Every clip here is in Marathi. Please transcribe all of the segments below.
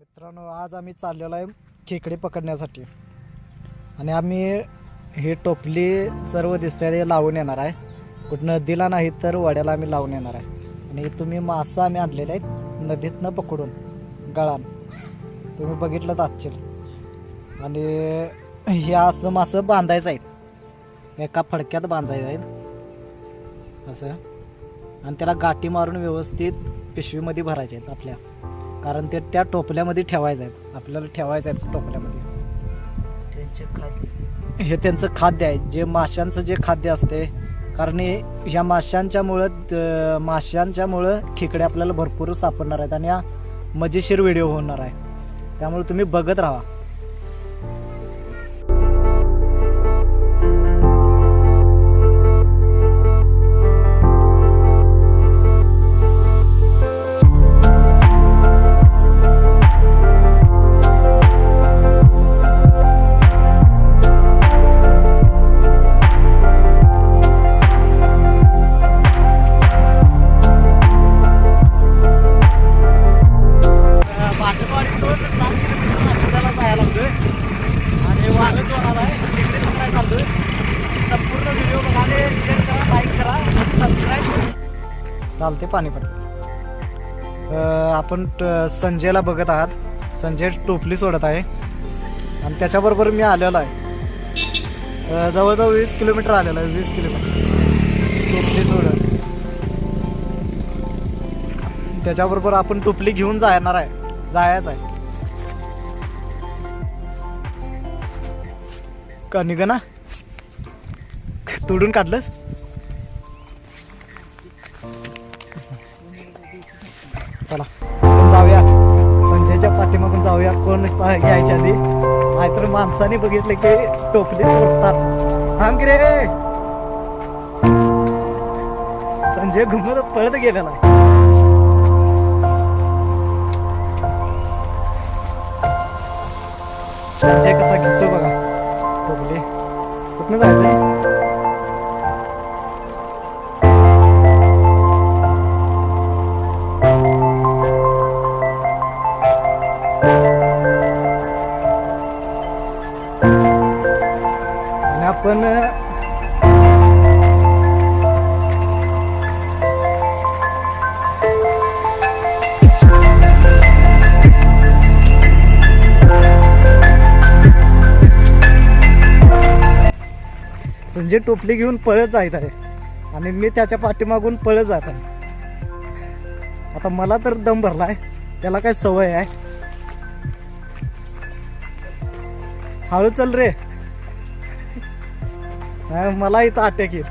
मित्रांनो, आज आम्ही चाललेलो आहे खेकडे पकडण्यासाठी आणि आम्ही हे टोपली सर्व दिसते ते लावून येणार आहे. कुठं नदीला नाही तर वड्याला आम्ही लावून येणार आहे. आणि तुम्ही मासा आम्ही आणलेले आहेत नदीतनं पकडून गळान, तुम्ही बघितलं असतील. आणि हे असं मासं बांधायचं आहे, एका फडक्यात बांधायचं आहे असं, आणि त्याला गाठी मारून व्यवस्थित पिशवीमध्ये भरायचे आहेत आपल्या, कारण ते त्या टोपल्यामध्ये ठेवायचं आहे, आपल्याला ठेवायचं आहे टोपल्यामध्ये. त्यांचे खाद्य हे त्यांचं खाद्य आहे, जे माशांचं जे खाद्य असते. कारण ह्या माशांच्यामुळं खेकडे आपल्याला भरपूर सापडणार आहेत आणि हा मजेशीर व्हिडिओ होणार आहे, त्यामुळे तुम्ही बघत राहा. चालते पाणी पण. आपण संजयला बघत आहात, संजय टोपली सोडत आहे आणि त्याच्याबरोबर मी आलेलो आहे. जवळजवळ 20 किलोमीटर आलेलो आहे, 20 किलोमीटर टोपली सोडत. त्याच्याबरोबर आपण टोपली घेऊन जायचं आहे का निघ ना, तोडून काढलंस. चला जाऊया, संजयच्या पाठीमागून जाऊया, कोण यायच्या आधी. नाहीतर माणसाने बघितलं की टोपली सोडतात. थांब की रे, संजय घुमत पळत गेलेला आहे. संजय कसा घेतो बघा टोपली. कुठनं जायचंय? आपण संजय टोपली घेऊन पळत जायत आहे आणि मी त्याच्या पाठीमागून पळत जात आहे. आता मला तर दम भरलाय, त्याला काय सवय आहे. हळू चल रे, मला इथं अटॅक येईल.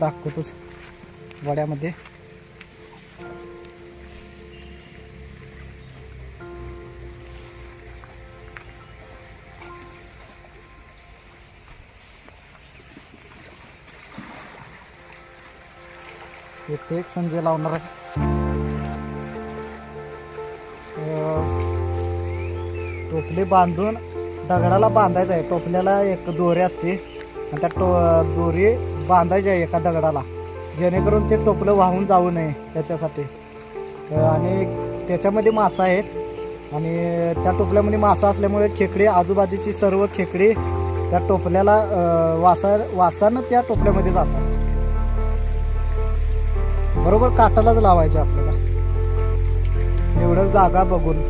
दाखवतोच वड्यामध्ये. इथे एक संजय लावणार आहे. टोपली बांधून दगडाला बांधायचं आहे. टोपल्याला एक दोरी असते आणि त्या दोरी बांधायची आहे एका दगडाला, जेणेकरून ते टोपलं वाहून जाऊ नये त्याच्यासाठी. आणि त्याच्यामध्ये मासा आहेत आणि त्या टोपल्यामध्ये मासा असल्यामुळे खेकडे, आजूबाजूची सर्व खेकडे त्या टोपल्याला वासानं त्या टोपल्यामध्ये जातात. बरोबर काटालाच लावायचे आपल्याला, एवढं जागा बघून.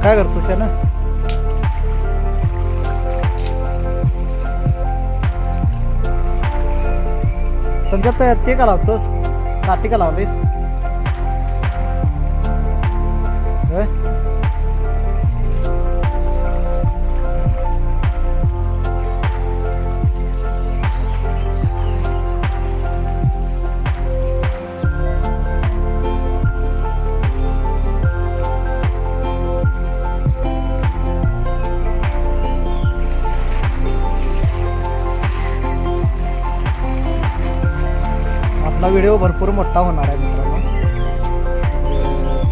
काय करतोस त्यानं? संजात ते का लावतोस? काठी का लावलीस? होय? आपला व्हिडिओ भरपूर मोठा होणार आहे मित्रांनो.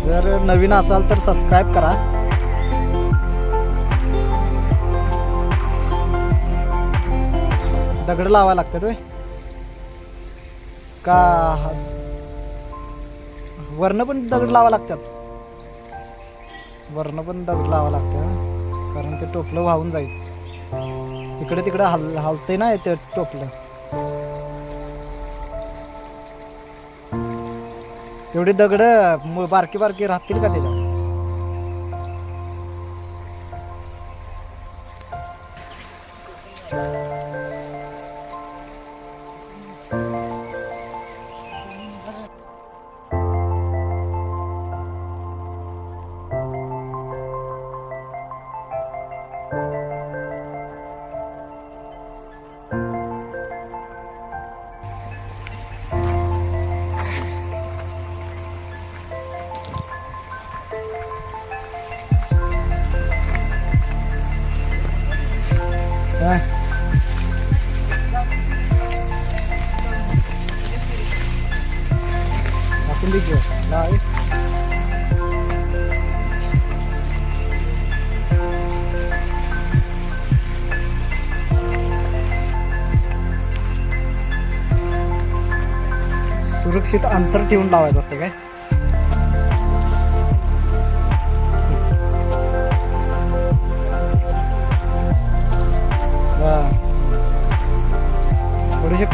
जर नवीन असाल तर सबस्क्राईब करा. दगड लावायला लागतात होय का? वरनं पण दगड लावा लागतात. वरनं पण दगड लावा लागतात कारण ते टोपलं वाहून जाईल. इकडे तिकडे हलतंय ना ते टोपलं. एवढी दगड बारकी बारकी राहतील का त्याच्यात? काय? असून दे की. लाव. सुरक्षित अंतर ठेवून लावायचं असतं काय? थोडेसे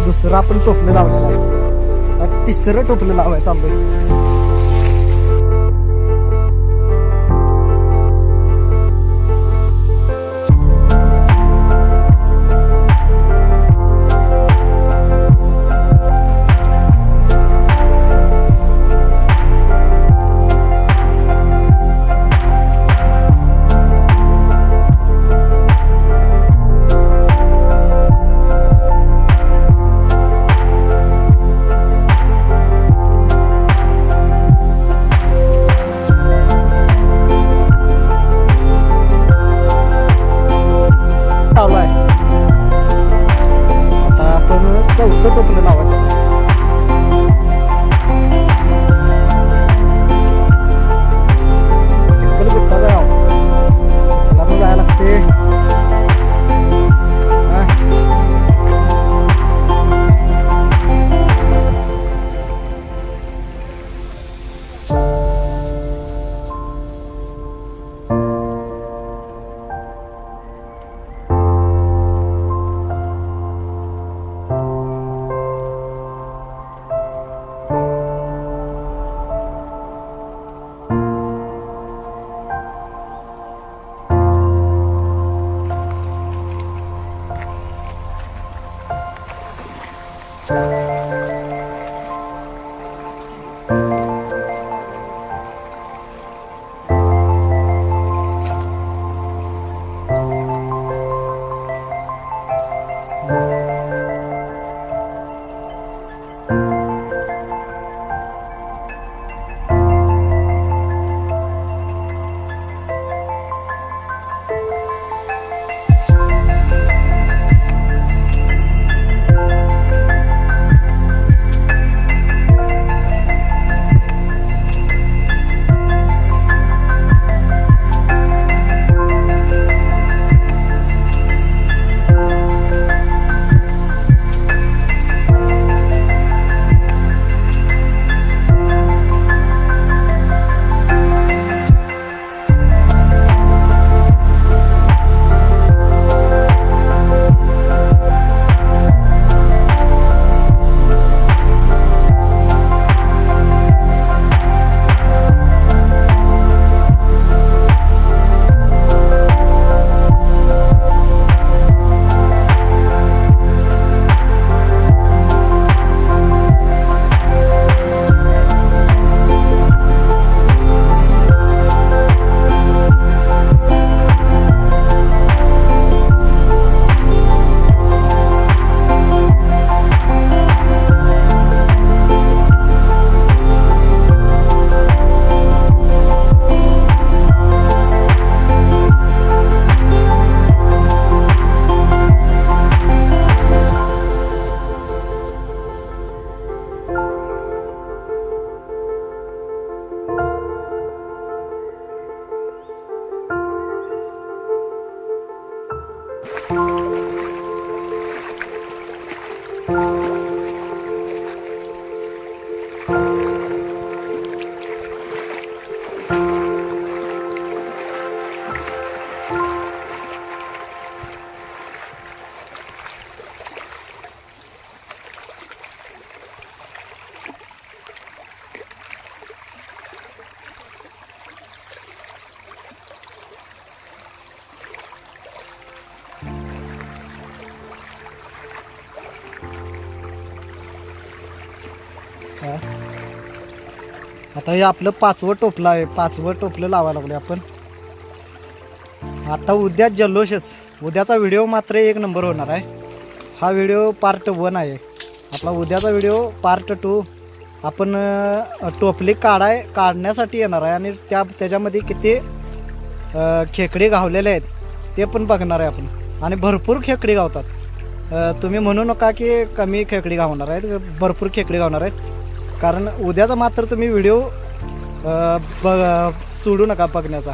दुसरं आपण टोपलं लावलेलं आहे. आता तिसरं टोपलं लावायचं चाललंय. आता हे आपलं 5वं टोपलं आहे. 5वं टोपलं लावायला लागलो आपण. आता उद्या जल्लोषच. उद्याचा व्हिडिओ मात्र 1 नंबर होणार आहे. हा व्हिडिओ पार्ट 1 आहे. आपला उद्याचा व्हिडिओ पार्ट 2 आपण टोपली काढण्यासाठी येणार आहे आणि त्याच्यामध्ये किती खेकडे गावलेले आहेत ते पण बघणार आहे आपण. आणि भरपूर खेकडे गावतात. तुम्ही म्हणू नका की कमी खेकडे गावणार आहेत. भरपूर खेकडे गावणार आहेत. कारण उद्याचा मात्र तुम्ही व्हिडिओ सोडू नका बघण्याचा.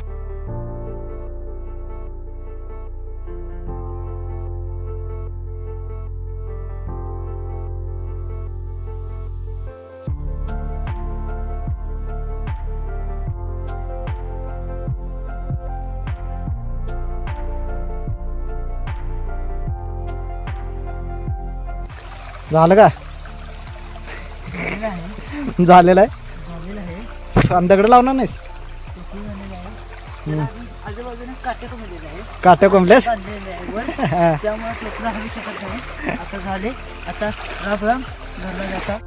झालं का? झालेलं आहे. झालेलं आहे. झालेलं आहे. आणि दगड लावणार नाहीस? टोपली झालेली आहे. त्याला अजून आजूबाजूने काटे कोंबलेले आहे. काट्या कोंबल्यास? बांधलेले आहे वर. हा. त्यामुळे खेकडा हवी शकत नाही. आता झाले. आता राम राम घरला जाता.